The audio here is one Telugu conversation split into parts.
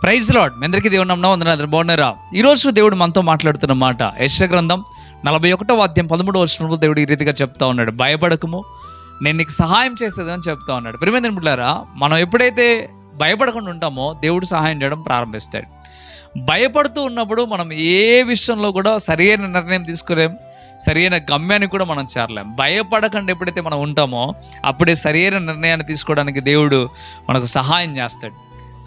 Praise lord. మీ అందరికీ దేవుని నామమున వందనాలు. బాగున్నారా? ఈరోజు దేవుడు మనతో మాట్లాడుతున్న మాట యెషయా గ్రంథం 41వ అధ్యాయం 13వ వచనంలో దేవుడు ఈ రీతిగా చెప్తా ఉన్నాడు, భయపడకము, నేను నీకు సహాయం చేసేదని చెప్తా ఉన్నాడు. ప్రియమైన బిడ్డలారా, మనం ఎప్పుడైతే భయపడకుండా ఉంటామో దేవుడు సహాయం చేయడం ప్రారంభిస్తాడు. భయపడుతూ ఉన్నప్పుడు మనం ఏ విషయంలో కూడా సరైన నిర్ణయం తీసుకోలేం, సరైన గమ్యాన్ని కూడా మనం చేరలేం. భయపడకుండా ఎప్పుడైతే మనం ఉంటామో అప్పుడే సరైన నిర్ణయాన్ని తీసుకోవడానికి దేవుడు మనకు సహాయం చేస్తాడు.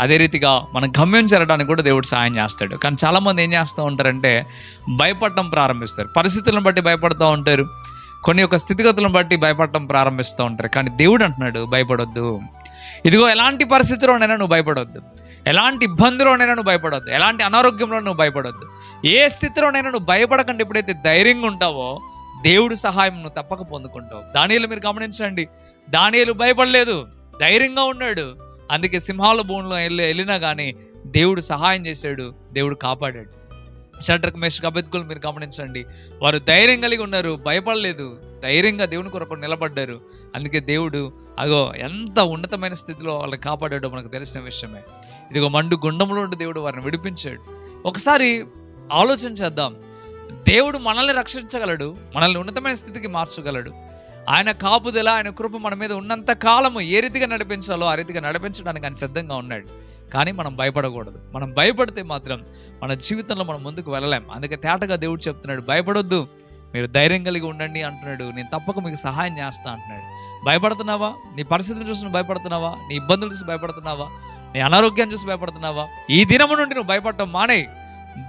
అదే రీతిగా మన గమ్యం చేరడానికి కూడా దేవుడు సహాయం చేస్తాడు. కానీ చాలామంది ఏం చేస్తూ ఉంటారంటే భయపడటం ప్రారంభిస్తారు, పరిస్థితులను బట్టి భయపడుతూ ఉంటారు, కొన్ని యొక్క స్థితిగతులను బట్టి భయపడటం ప్రారంభిస్తూ ఉంటారు. కానీ దేవుడు అంటున్నాడు, భయపడొద్దు. ఇదిగో ఎలాంటి పరిస్థితిలోనైనా నువ్వు భయపడొద్దు, ఎలాంటి ఇబ్బందిలోనైనా నువ్వు భయపడొద్దు, ఎలాంటి అనారోగ్యంలో నువ్వు భయపడొద్దు. ఏ స్థితిలోనైనా నువ్వు భయపడకుండా ఎప్పుడైతే ధైర్యంగా ఉంటావో దేవుడు సహాయం నువ్వు తప్పక పొందుకుంటావు. దానియేలు మీరు గమనించండి, దానియేలు భయపడలేదు, ధైర్యంగా ఉన్నాడు. అందుకే సింహాల భూమిలో వెళ్ళినా కానీ దేవుడు సహాయం చేశాడు, దేవుడు కాపాడాడు. షడ్రక్ మేషక్ అబేద్నెగోలు మీరు గమనించండి, వారు ధైర్యం కలిగి ఉన్నారు, భయపడలేదు, ధైర్యంగా దేవుని కొరకు నిలబడ్డారు. అందుకే దేవుడు అగో ఎంత ఉన్నతమైన స్థితిలో వాళ్ళని కాపాడాడో మనకు తెలిసిన విషయమే. ఇదిగో మండు గుండంలో ఉండి దేవుడు వారిని విడిపించాడు. ఒకసారి ఆలోచన చేద్దాం, దేవుడు మనల్ని రక్షించగలడు, మనల్ని ఉన్నతమైన స్థితికి మార్చగలడు. ఆయన కాపుదల, ఆయన కృప మన మీద ఉన్నంత కాలము ఏ రీతిగా నడిపించాలో ఆ రీతిగా నడిపించడానికి ఆయన సిద్ధంగా ఉన్నాడు. కానీ మనం భయపడకూడదు. మనం భయపడితే మాత్రం మన జీవితంలో మనం ముందుకు వెళ్ళలేం. అందుకే తేటగా దేవుడు చెప్తున్నాడు, భయపడొద్దు, మీరు ధైర్యం కలిగి ఉండండి అంటున్నాడు. నేను తప్పక మీకు సహాయం చేస్తా అంటున్నాడు. భయపడుతున్నావా? నీ పరిస్థితిని చూసి నువ్వు భయపడుతున్నావా? నీ ఇబ్బందులు చూసి భయపడుతున్నావా? నీ అనారోగ్యాన్ని చూసి భయపడుతున్నావా? ఈ దినము నుండి నువ్వు భయపడటం మానేయి.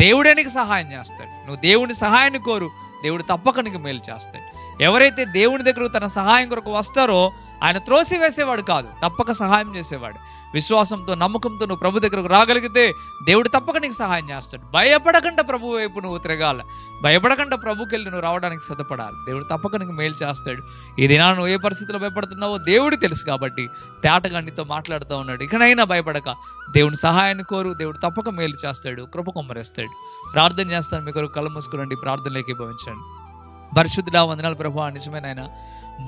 దేవుడే నీకు సహాయం చేస్తాడు. నువ్వు దేవుని సహాయాన్ని కోరు, దేవుడు తప్పక నీకు మేలు చేస్తాడు. ఎవరైతే దేవుని దగ్గరకు తన సహాయం కొరకు వస్తారో ఆయన త్రోసి వేసేవాడు కాదు, తప్పక సహాయం చేసేవాడు. విశ్వాసంతో, నమ్మకంతో నువ్వు ప్రభు దగ్గరకు రాగలిగితే దేవుడు తప్పక నీకు సహాయం చేస్తాడు. భయపడకుండా ప్రభు వైపు నువ్వు తిరగాలి, భయపడకుండా ప్రభుకి వెళ్ళి నువ్వు రావడానికి సిద్ధపడాలి. దేవుడు తప్పక నీకు మేలు చేస్తాడు. ఈ దినాన్ని నువ్వు ఏ పరిస్థితిలో భయపడుతున్నావో దేవుడు తెలుసు కాబట్టి తేటగా నీతో మాట్లాడుతూ ఉన్నాడు. ఇకనైనా భయపడక దేవుని సహాయాన్ని కోరు, దేవుడు తప్పక మేలు చేస్తాడు, కృప కొమ్మరిస్తాడు. ప్రార్థన చేస్తాను, మీ కొరకు కళ్ళు మూసుకునండి, ప్రార్థనలోకి భవించండి. పరిశుద్ధుడా, వందనాలు ప్రభువా, నిజమేనైనా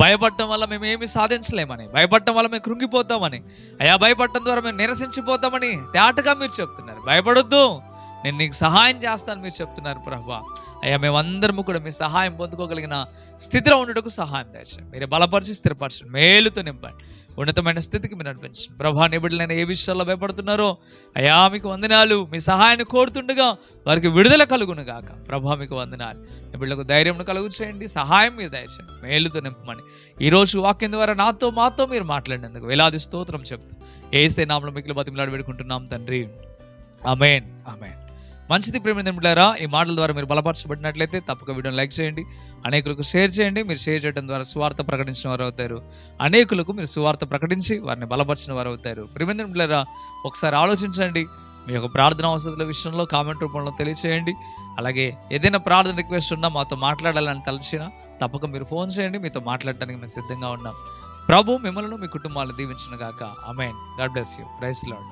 భయపడటం వల్ల మేము ఏమి సాధించలేమని, భయపడటం వల్ల మేము కృంగిపోతామని, అయా భయపడటం ద్వారా మేము నిరసించిపోతామని తేటగా మీరు చెప్తున్నారు. భయపడొద్దు, నేను నీకు సహాయం చేస్తాను మీరు చెప్తున్నారు ప్రభువా. అయ్యా మేమందరము కూడా మీ సహాయం పొందుకోగలిగిన స్థితిలో ఉండటకు సహాయం దయచేయండి. మీరే బలపరిచి స్థిరపరచండి, మేలుతో నింపండి, ఉన్నతమైన స్థితికి మీరు నడిపించండి. ప్రభా, నీ బిడ్డలైన ఏ విషయాల్లో భయపడుతున్నారో అయ్యా మీకు వందనాలు. మీ సహాయాన్ని కోరుతుండగా వారికి విడుదల కలుగును గాక. ప్రభా మీకు వందనాలు. నీ బిడ్డలకు ధైర్యం కలుగు చేయండి, సహాయం మీరు దయచేయండి, మేలుతో నింపమని ఈరోజు వాక్యం ద్వారా నాతో మాతో మీరు మాట్లాడినందుకు వేలాది స్తోత్రం చెప్తూ యేసు నామములో మిక్కిలి బతిమలాడి వేడుకుంటున్నాం తండ్రి, ఆమేన్, ఆమేన్. మంచిది ప్రేమ బిడ్డలారా, ఈ మాటల ద్వారా మీరు బలపరచబడినట్లయితే తప్పక వీడియోని లైక్ చేయండి, అనేకులకు షేర్ చేయండి. మీరు షేర్ చేయడం ద్వారా సువార్త ప్రకటించిన వారు అవుతారు, అనేకులకు మీరు సువార్త ప్రకటించి వారిని బలపరిచిన వారు అవుతారు. ప్రేమ బిడ్డలారా, ఒకసారి ఆలోచించండి, మీ యొక్క ప్రార్థన అవసరాల విషయంలో కామెంట్ రూపంలో తెలియచేయండి. అలాగే ఏదైనా ప్రార్థన రిక్వెస్ట్ ఉన్నా, మాతో మాట్లాడాలని తలచినా తప్పక మీరు ఫోన్ చేయండి, మీతో మాట్లాడటానికి మేము సిద్ధంగా ఉన్నాం. ప్రభు మిమ్మల్ని మీ కుటుంబాలను దీవించును గాక. Amen. God bless you. Praise lord.